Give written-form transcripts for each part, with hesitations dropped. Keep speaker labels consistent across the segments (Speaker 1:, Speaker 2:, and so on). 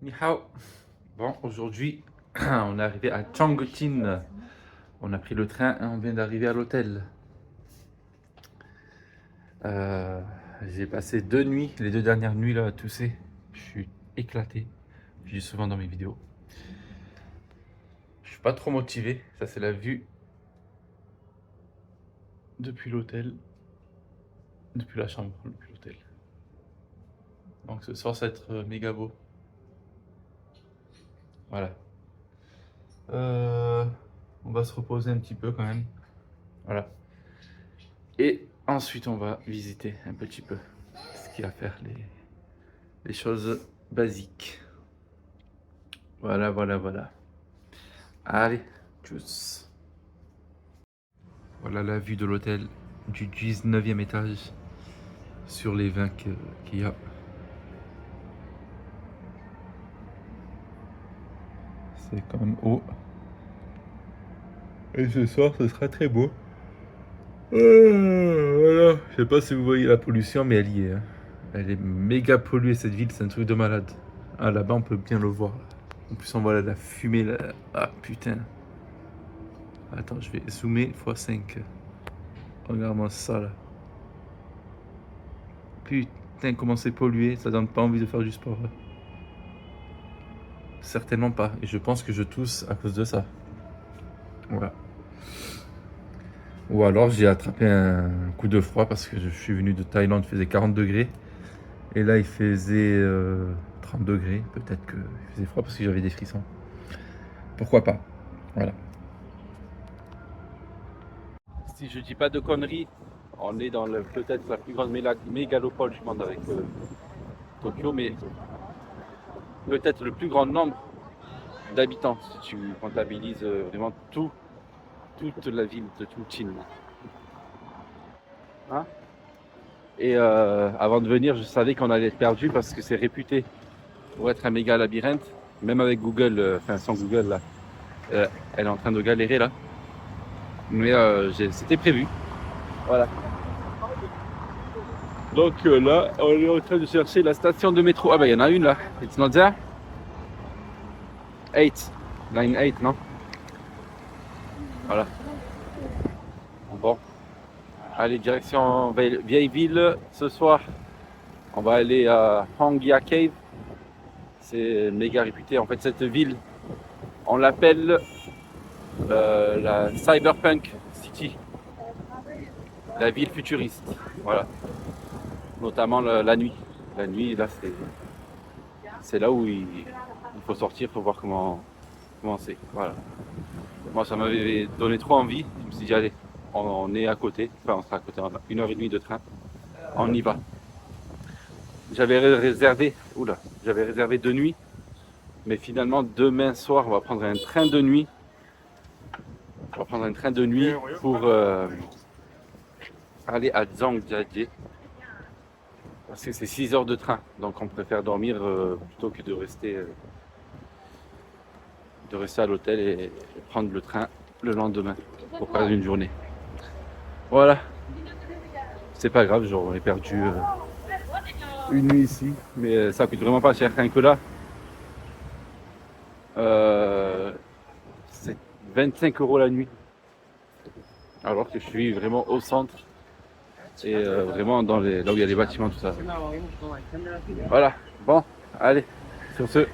Speaker 1: Ni hao. Bon, aujourd'hui, on est arrivé à Chongqing. On a pris le train et on vient d'arriver à l'hôtel. J'ai passé 2 nuits, les 2 dernières nuits là à tousser. Je suis éclaté. Je dis souvent dans mes vidéos. Je suis pas trop motivé. Ça, c'est la vue depuis l'hôtel. Depuis la chambre, depuis l'hôtel. Donc ce soir, ça va être méga beau. Voilà. On va se reposer un petit peu quand même. Voilà. Et ensuite, on va visiter un petit peu ce qu'il y a à faire, les choses basiques. Voilà, voilà, voilà. Allez, tchuss. Voilà la vue de l'hôtel du 19e étage sur les 20 qu'il y a. C'est quand même haut. Et ce soir, ce sera très beau. Voilà. Je sais pas si vous voyez la pollution, mais elle y est, hein. Elle est méga polluée cette ville, c'est un truc de malade. Ah, là-bas, on peut bien le voir. En plus, on voit la fumée là. Ah putain. Attends, je vais zoomer x5. Regarde-moi ça là. Putain, comment c'est pollué, ça donne pas envie de faire du sport. Certainement pas. Et je pense que je tousse à cause de ça. Voilà. Ou alors j'ai attrapé un coup de froid parce que je suis venu de Thaïlande, il faisait 40 degrés. Et là il faisait 30 degrés. Peut-être qu'il faisait froid parce que j'avais des frissons. Pourquoi pas. Voilà. Si je dis pas de conneries, on est dans peut-être la plus grande mégalopole du monde avec Tokyo, mais peut-être le plus grand nombre d'habitants si tu comptabilises vraiment toute la ville de Chongqing. Hein? Et avant de venir, je savais qu'on allait être perdu parce que c'est réputé pour être un méga labyrinthe. Même avec Google, enfin sans Google là, elle est en train de galérer là. Mais c'était prévu. Voilà. Donc là, on est en train de chercher la station de métro. Ah bah il y en a une là. It's not there? 8. Line 8, non? Voilà. Bon. Allez, direction vieille ville. Ce soir, on va aller à Hongya Cave. C'est méga réputé. En fait, cette ville, on l'appelle la Cyberpunk City. La ville futuriste. Voilà. Notamment la nuit. La nuit, là, c'est là où il faut sortir pour voir comment c'est. Voilà. Moi, ça m'avait donné trop envie. Je me suis dit, allez, on est à côté. Enfin, on sera à côté. On a 1h30 de train. On y va. J'avais réservé 2 nuits. Mais finalement, demain soir, on va prendre un train de nuit. On va prendre un train de nuit pour aller à Zhangjiajie. Parce que c'est 6 heures de train. Donc on préfère dormir plutôt que de rester à l'hôtel et prendre le train le lendemain pour faire une journée. Voilà. C'est pas grave, j'aurais perdu une nuit ici. Mais ça coûte vraiment pas cher. Rien que là, c'est 25 € la nuit. Alors que je suis vraiment au centre. Et vraiment là où il y a les bâtiments, tout ça. Voilà. Bon, allez. Sur ce,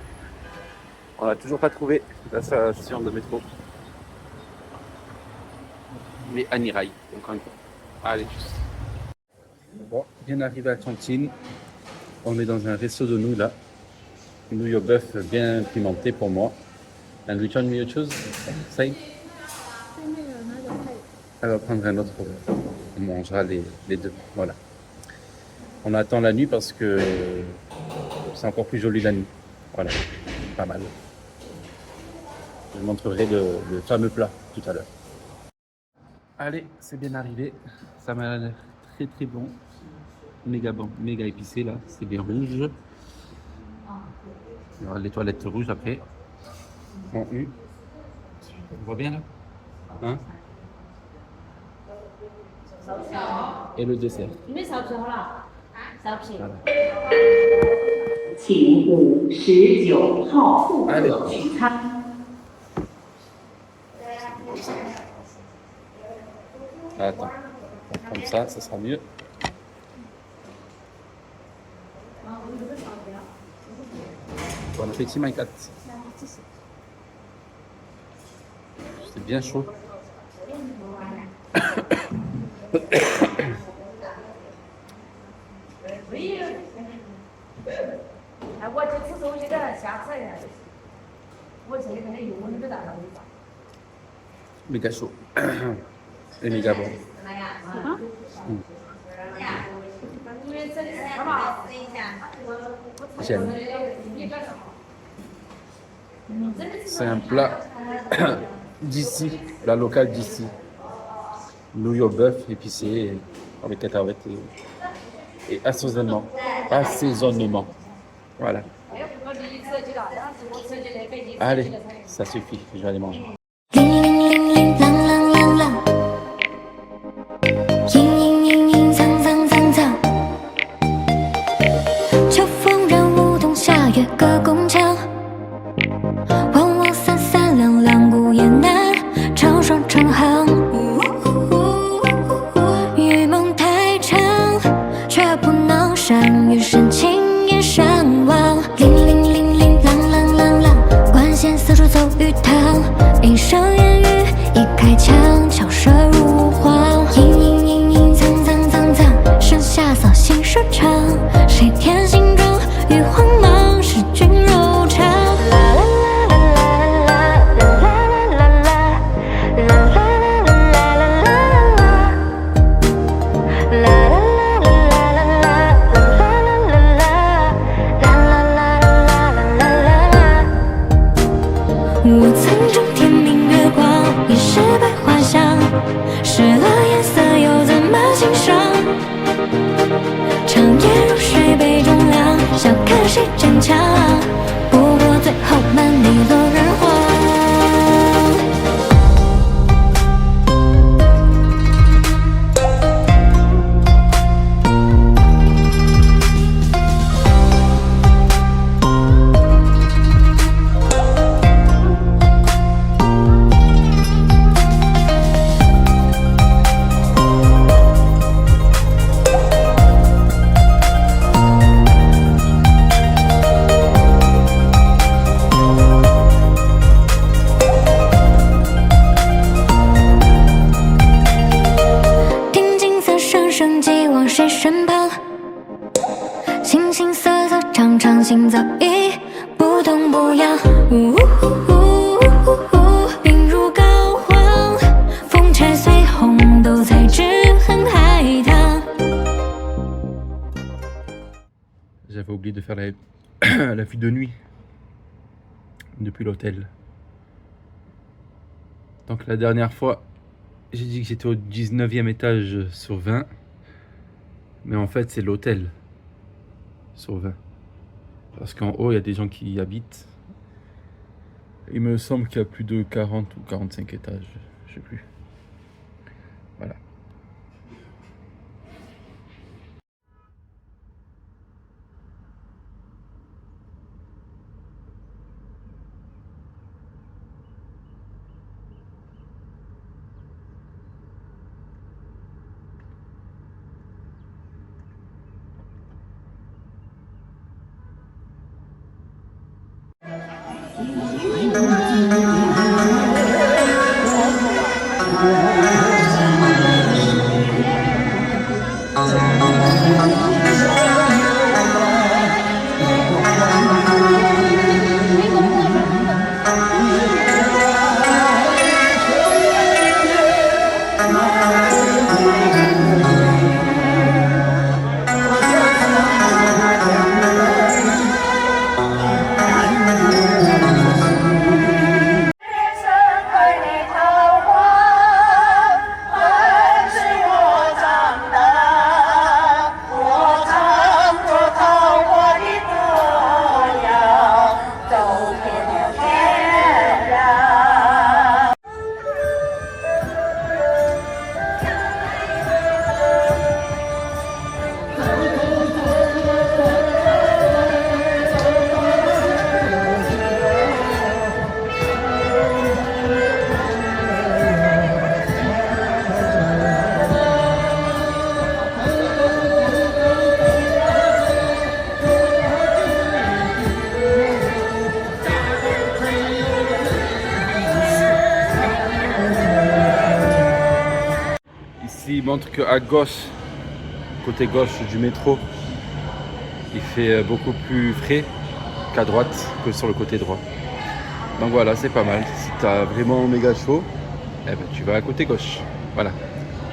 Speaker 1: on n'a toujours pas trouvé la station de métro. Mais à Niraï. Donc, allez, tchuss. Bon, bien arrivé à Chongqing. On est dans un resto de nouilles là. Nouilles au bœuf bien pimentées pour moi. And which one will you choose? Say? Elle va prendre un autre. On mangera les deux. Voilà. On attend la nuit parce que c'est encore plus joli la nuit. Voilà. Pas mal. Je vous montrerai le fameux plat tout à l'heure. Allez, c'est bien arrivé. Ça m'a l'air très très bon. Méga bon, méga épicé là. C'est bien rouge. Il y aura les toilettes rouges après. En U. On voit bien là? Hein? Et le dessert. Voilà.
Speaker 2: 请59号顾客取餐。
Speaker 1: Attends, comme ça sera mieux. Bon appétit, my cat. C'est bien chaud.
Speaker 3: 我这次手机在那下载呀，我这里可能有我那个大脑的。
Speaker 1: Méga chaud. Et méga bon. J'aime. C'est un plat d'ici, plat local d'ici. Nouilles au bœuf épicé avec cacahuètes et assaisonnement. Assaisonnement. Voilà. Allez, ça suffit, je vais aller manger.
Speaker 4: 秋风染梧桐下，月隔宫墙。望望三三两两，孤雁南，长双成行。玉梦太长，却不能善于深情眼山望。铃铃铃铃，啷啷啷啷，管弦四处奏玉堂。一声言语，一开腔，巧舌如簧。莺莺莺莺，苍苍苍苍，剩下扫兴说唱。谁添新妆？玉皇忙，使君柔肠。啦啦啦啦啦啦啦啦啦啦啦啦我曾中天明月光，一世百花香。失了颜色又怎么欣赏？长夜如水杯中凉，笑看谁坚强。不过最后难离落日黄。生计往谁身旁？形形色色，常常心早已不痛不痒。病入膏肓，风柴碎红豆菜汁很海棠。
Speaker 1: J'avais oublié de faire la vue de nuit depuis l'hôtel. Donc la dernière fois, j'ai dit que j'étais au 19e étage sur 20. Mais en fait, c'est l'hôtel sur 20. Parce qu'en haut, il y a des gens qui y habitent. Il me semble qu'il y a plus de 40 ou 45 étages. Je sais plus. Voilà. il montre qu'à gauche, côté gauche du métro, il fait beaucoup plus frais qu'à droite que sur le côté droit. Donc voilà, c'est pas mal. Si tu as vraiment méga chaud, eh ben, tu vas à côté gauche. Voilà,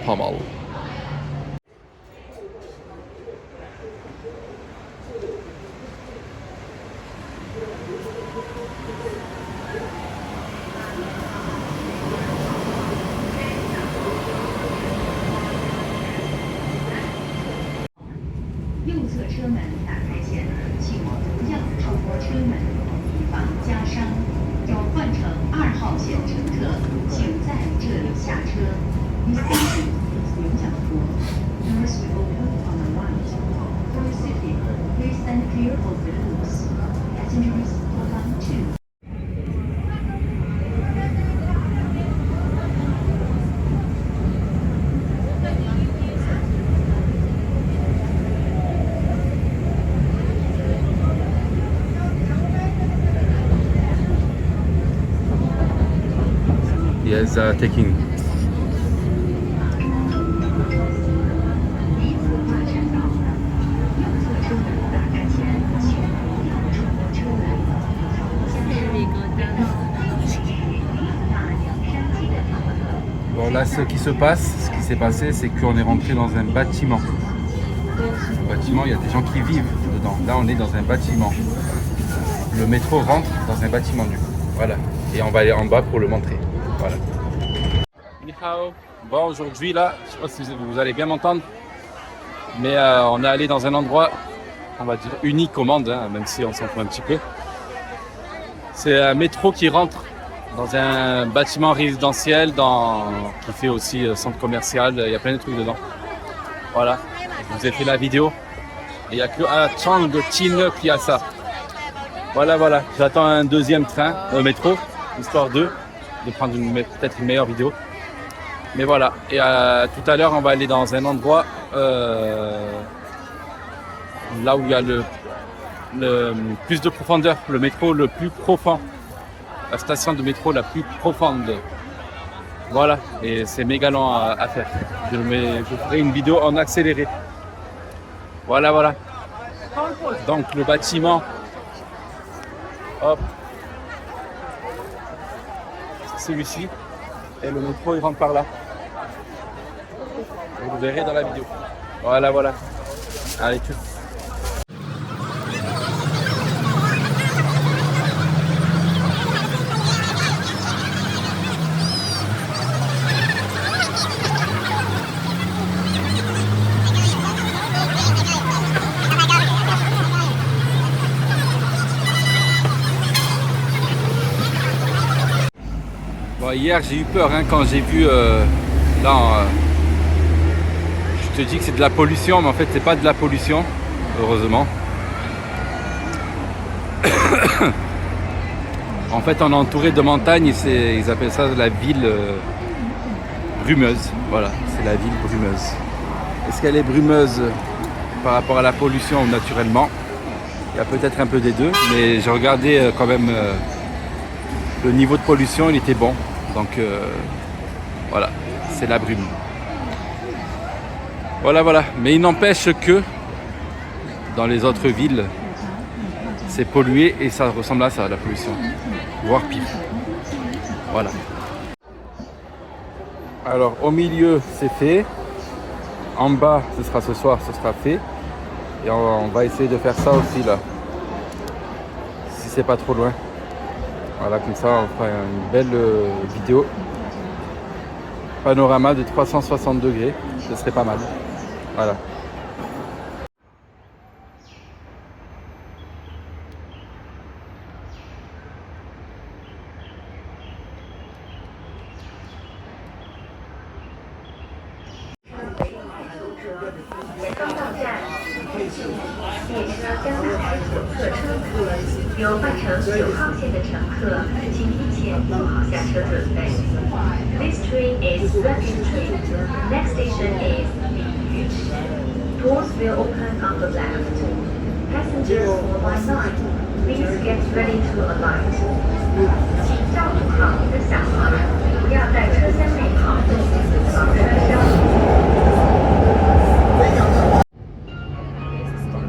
Speaker 1: pas mal. Yes, taking. Bon là, ce qui s'est passé, c'est qu'on est rentré dans un bâtiment. Le bâtiment, il y a des gens qui vivent dedans. Là, on est dans un bâtiment. Le métro rentre dans un bâtiment du coup. Voilà. Et on va aller en bas pour le montrer. Voilà. Ni hao. Bon, aujourd'hui là, je sais pas si vous allez bien m'entendre, mais on est allé dans un endroit, on va dire unique au monde, hein, même si on s'en fout un petit peu. C'est un métro qui rentre dans un bâtiment résidentiel, qui fait aussi centre commercial. Il y a plein de trucs dedans. Voilà. Je vous ai fait la vidéo. Et il n'y a que à Changchun qui a ça. Voilà, voilà. J'attends un deuxième train, métro, histoire de prendre peut-être une meilleure vidéo. Mais voilà. Et tout à l'heure, on va aller dans un endroit là où il y a le plus de profondeur, le métro le plus profond, la station de métro la plus profonde. Voilà. Et c'est méga long à faire. Je ferai une vidéo en accéléré. Voilà, voilà. Donc le bâtiment. Hop. C'est celui-ci. Et le métro il rentre par là. Vous le verrez dans la vidéo. Voilà, voilà. Allez, tout. Bon, hier j'ai eu peur hein, quand j'ai vu je te dis que c'est de la pollution, mais en fait c'est pas de la pollution, heureusement. En fait on est entouré de montagnes et ils appellent ça la ville brumeuse. Voilà, c'est la ville brumeuse. Est-ce qu'elle est brumeuse par rapport à la pollution ou naturellement? Il y a peut-être un peu des deux, mais j'ai regardé quand même le niveau de pollution, il était bon. Donc voilà, c'est la brume. Voilà, voilà. Mais il n'empêche que dans les autres villes, c'est pollué et ça ressemble à ça, la pollution. Voire pire. Voilà. Alors au milieu, c'est fait. En bas, ce soir, ce sera fait. Et on va essayer de faire ça aussi là. Si c'est pas trop loin. Voilà, comme ça on fera une belle vidéo. Panorama de 360 degrés. Ce serait pas mal. Voilà.
Speaker 2: This train is rapid train. Next station is Linyu. Doors will open on the left. Passengers for line 9, please get ready to alight. 请照顾好您的小孩，不要在车厢内跑动，防车厢。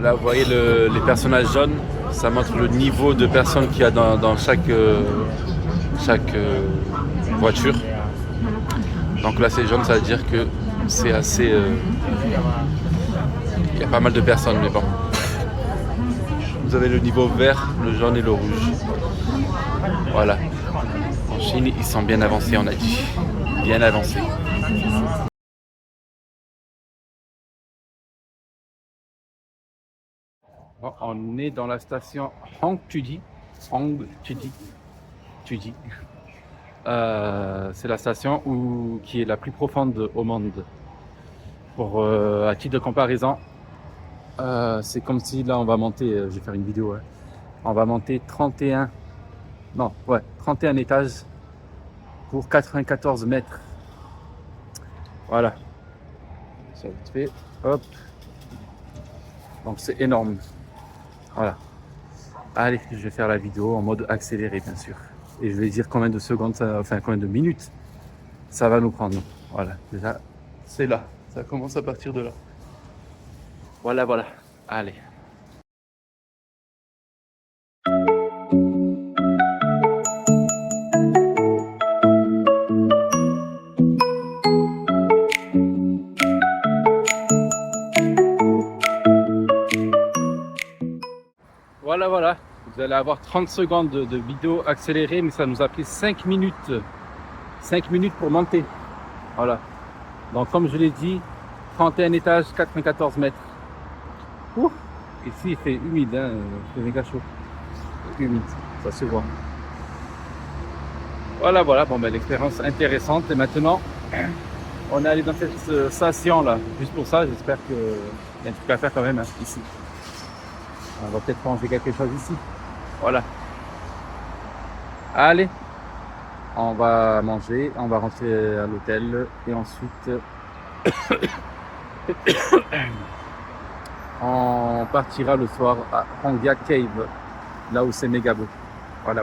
Speaker 1: Là, vous voyez les personnages jaunes, ça montre le niveau de personnes qu'il y a dans chaque voiture. Donc là, c'est jaune, ça veut dire que c'est assez... il y a pas mal de personnes, mais bon. Vous avez le niveau vert, le jaune et le rouge. Voilà. En Chine, ils sont bien avancés, on a dit. Bien avancés. Bon, on est dans la station Hongtudi. Tudi. C'est la station qui est la plus profonde au monde. À titre de comparaison, c'est comme si là on va monter, je vais faire une vidéo, hein. On va monter 31 étages pour 94 mètres. Voilà. Ça vite fait, hop. Donc c'est énorme. Voilà. Allez, je vais faire la vidéo en mode accéléré, bien sûr. Et je vais dire combien de secondes, combien de minutes ça va nous prendre. Voilà, déjà, c'est là. Ça commence à partir de là. Voilà. Allez. Voilà. Vous allez avoir 30 secondes de vidéo accélérée, mais ça nous a pris 5 minutes. 5 minutes pour monter. Voilà. Donc comme je l'ai dit, 31 étages, 94 mètres. Ouh, ici il fait humide, hein, il fait méga chaud. Humide, ça se voit. Voilà, bon ben l'expérience intéressante. Et maintenant, on est allé dans cette station là. Juste pour ça, j'espère qu'il y a un truc à faire quand même, hein, ici. On va peut-être manger quelque chose ici. Voilà. Allez, on va manger, on va rentrer à l'hôtel et ensuite on partira le soir à Hongya Cave, là où c'est méga beau. Voilà.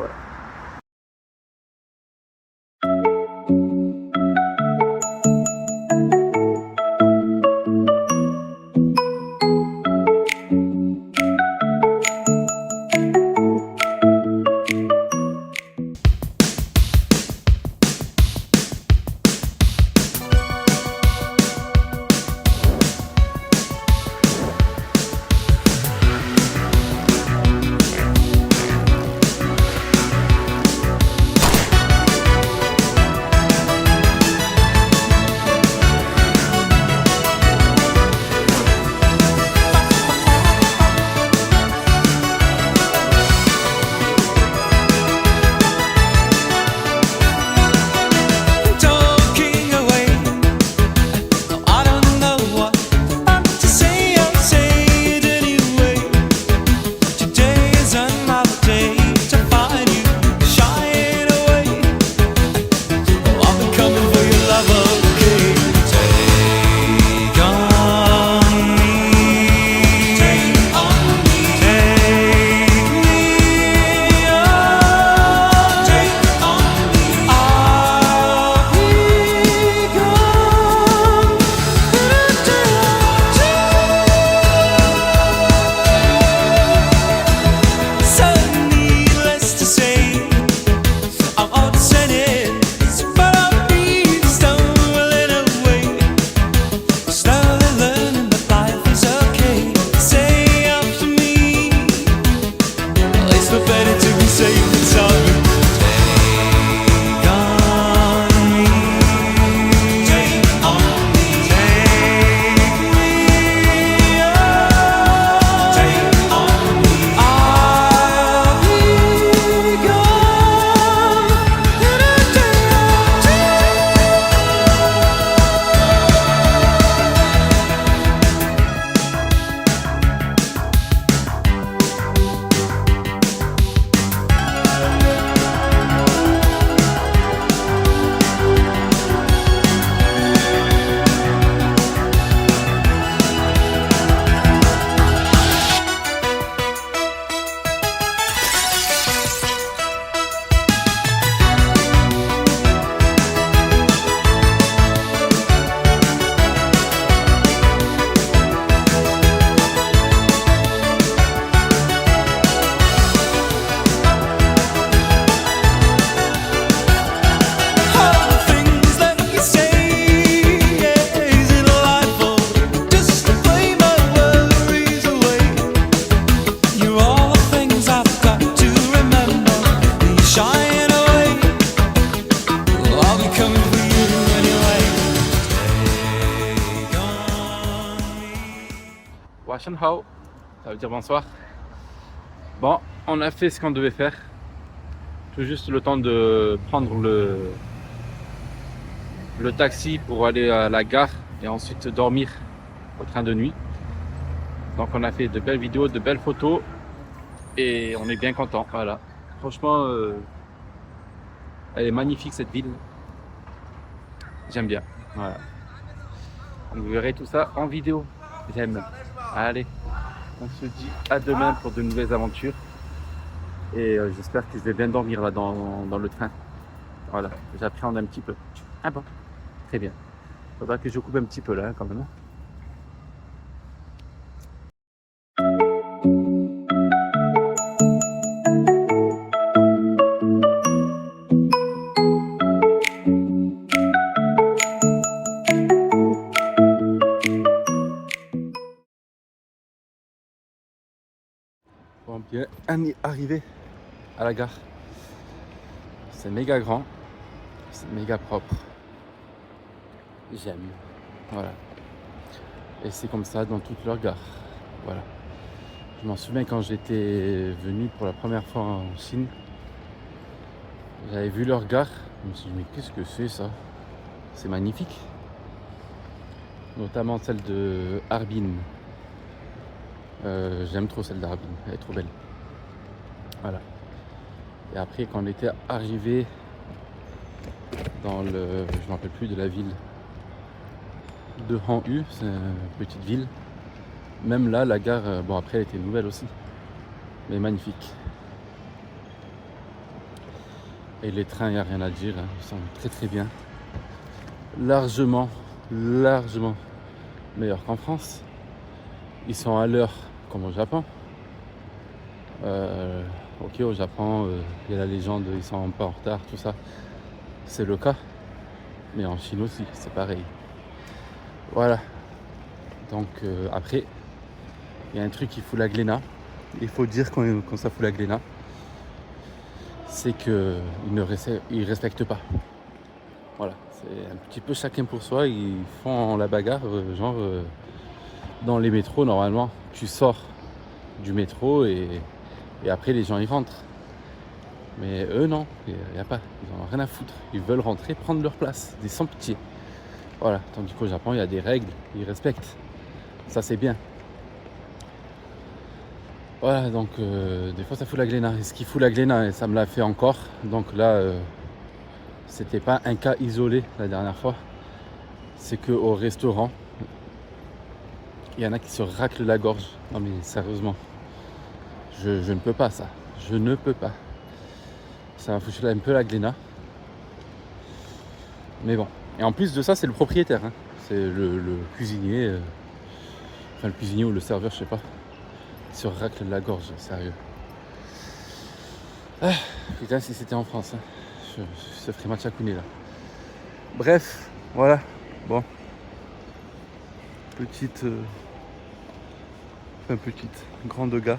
Speaker 1: Shen Hao, ça veut dire bonsoir. Bon, on a fait ce qu'on devait faire. Tout juste le temps de prendre le taxi pour aller à la gare et ensuite dormir au train de nuit. Donc on a fait de belles vidéos, de belles photos et on est bien content. Voilà. Franchement, elle est magnifique cette ville. J'aime bien. Voilà. Vous verrez tout ça en vidéo. J'aime. Allez, on se dit à demain pour de nouvelles aventures. Et j'espère que je vais bien dormir là dans le train. Voilà, j'appréhende un petit peu. Ah bon, très bien. Faudra que je coupe un petit peu là quand même. Bon, bien arrivé à la gare. C'est méga grand, c'est méga propre. J'aime. Voilà. Et c'est comme ça dans toutes leurs gares. Voilà. Je m'en souviens quand j'étais venu pour la première fois en Chine. J'avais vu leur gare. Je me suis dit mais qu'est-ce que c'est ça? C'est magnifique. Notamment celle de Harbin. J'aime trop celle d'Harbin, elle est trop belle. Voilà. Et après quand on était arrivé dans je ne me rappelle plus de la ville de Hanyu, c'est une petite ville. Même là, la gare, bon après elle était nouvelle aussi, mais magnifique. Et les trains, il n'y a rien à dire, hein. Ils sont très très bien. Largement meilleurs qu'en France. Ils sont à l'heure comme au Japon. Ok, au Japon, il y a la légende, ils sont pas en retard, tout ça. C'est le cas. Mais en Chine aussi, c'est pareil. Voilà. Donc après, il y a un truc qui fout la gléna. Il faut dire quand ça fout la gléna, c'est qu'ils ne respectent pas. Voilà. C'est un petit peu chacun pour soi. Ils font la bagarre, dans les métros, normalement, tu sors du métro et après les gens y rentrent. Mais eux non, il n'y a pas, ils n'en ont rien à foutre. Ils veulent rentrer, prendre leur place, des sans pitié. Voilà, tandis qu'au Japon, il y a des règles, ils respectent. Ça c'est bien. Voilà, donc des fois ça fout la gléna. Et ce qui fout la gléna, et ça me l'a fait encore, donc là, c'était pas un cas isolé la dernière fois. C'est qu'au restaurant, il y en a qui se raclent la gorge. Non mais sérieusement, je ne peux pas ça. Je ne peux pas. Ça m'a foutu un peu la gléna. Mais bon. Et en plus de ça, c'est le propriétaire. Hein. C'est le cuisinier. Enfin, le cuisinier ou le serveur, je sais pas. Il se racle la gorge, sérieux. Ah, putain, si c'était en France. Hein. Je ferais matchakouné là. Bref, voilà. Bon. Grande gare.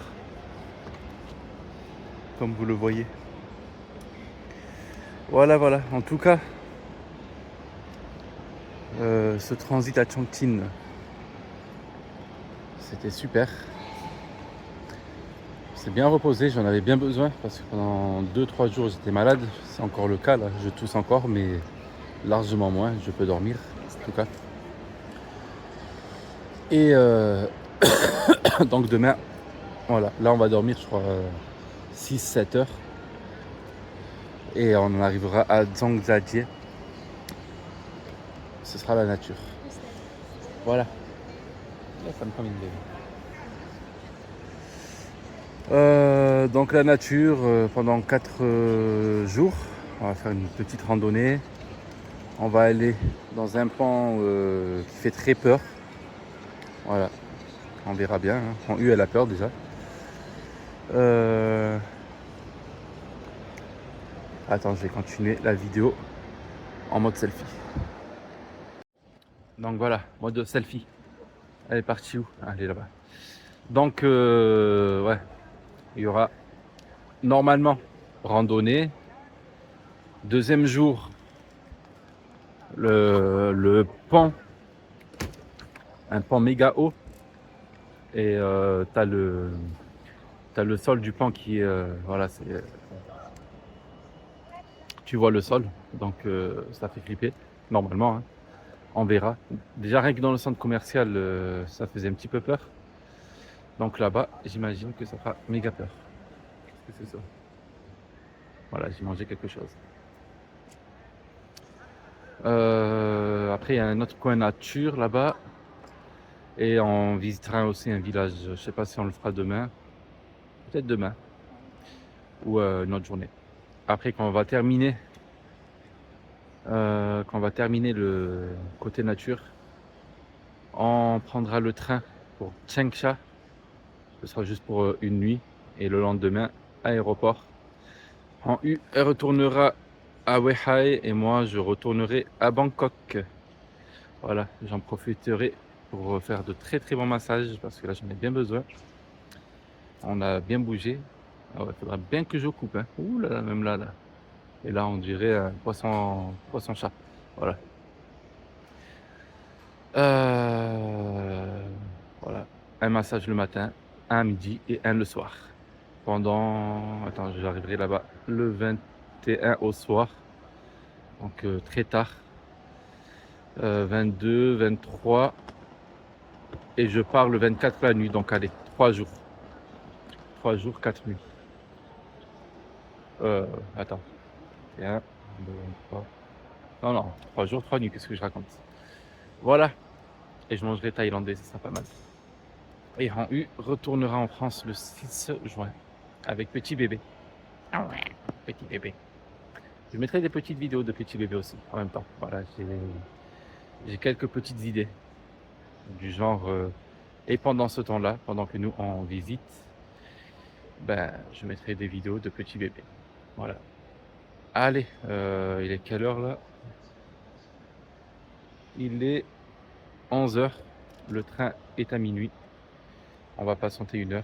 Speaker 1: Comme vous le voyez. Voilà. En tout cas, ce transit à Chongqing, c'était super. C'est bien reposé, j'en avais bien besoin parce que pendant 2-3 jours j'étais malade. C'est encore le cas là, je tousse encore, mais largement moins. Je peux dormir en tout cas. Et donc demain, voilà, là on va dormir je crois 6-7 heures. Et on en arrivera à Zhangjiajie. Ce sera la nature. Voilà. Là, ça me prend une idée. Donc la nature pendant 4 jours. On va faire une petite randonnée. On va aller dans un pan qui fait très peur. Voilà. On verra bien. Hein. Elle a peur déjà. Attends, je vais continuer la vidéo en mode selfie. Donc voilà, mode selfie. Elle est partie où? Elle est là-bas. Donc, ouais, il y aura normalement randonnée. Deuxième jour, le pont, un pont méga haut. Et t'as le sol du pont qui est voilà, tu vois le sol, donc ça fait flipper normalement, hein. On verra. Déjà rien que dans le centre commercial, ça faisait un petit peu peur. Donc là-bas, j'imagine que ça fera méga peur. Qu'est-ce que c'est ça? Voilà, j'ai mangé quelque chose. Après, il y a un autre coin nature là-bas. Et on visitera aussi un village. Je sais pas si on le fera demain. Peut-être demain. Ou une autre journée. Après, quand on va terminer le côté nature, on prendra le train pour Changsha. Ce sera juste pour une nuit. Et le lendemain, aéroport. En U, elle retournera à Weihai et moi, je retournerai à Bangkok. Voilà, j'en profiterai pour faire de très très bons massages parce que là, j'en ai bien besoin. On a bien bougé. Ah ouais, faudra bien que je coupe, hein. Ouh là là, même là. Et là, on dirait un poisson-chat. Voilà. Voilà. Un massage le matin, un à midi et un le soir. Attends, j'arriverai là-bas le 21 au soir. Donc très tard. 22, 23. Et je pars le 24 la nuit. Donc allez, 3 jours. 3 jours, 4 nuits. Attends. 1, 2, 3. Non, 3 jours, 3 nuits, qu'est-ce que je raconte? Voilà. Et je mangerai thaïlandais, ça sera pas mal. Et Han U retournera en France le 6 juin avec petit bébé. Ah ouais, petit bébé. Je mettrai des petites vidéos de petit bébé aussi en même temps. Voilà, j'ai quelques petites idées du genre. Et pendant ce temps-là, pendant que nous on visite, ben je mettrai des vidéos de petit bébé. Voilà. Allez, il est quelle heure là? Il est 11h. Le train est à minuit. On va patienter 1 heure.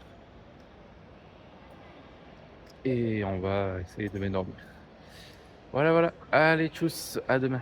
Speaker 1: Et on va essayer de m'endormir. Voilà. Allez, tchuss, à demain.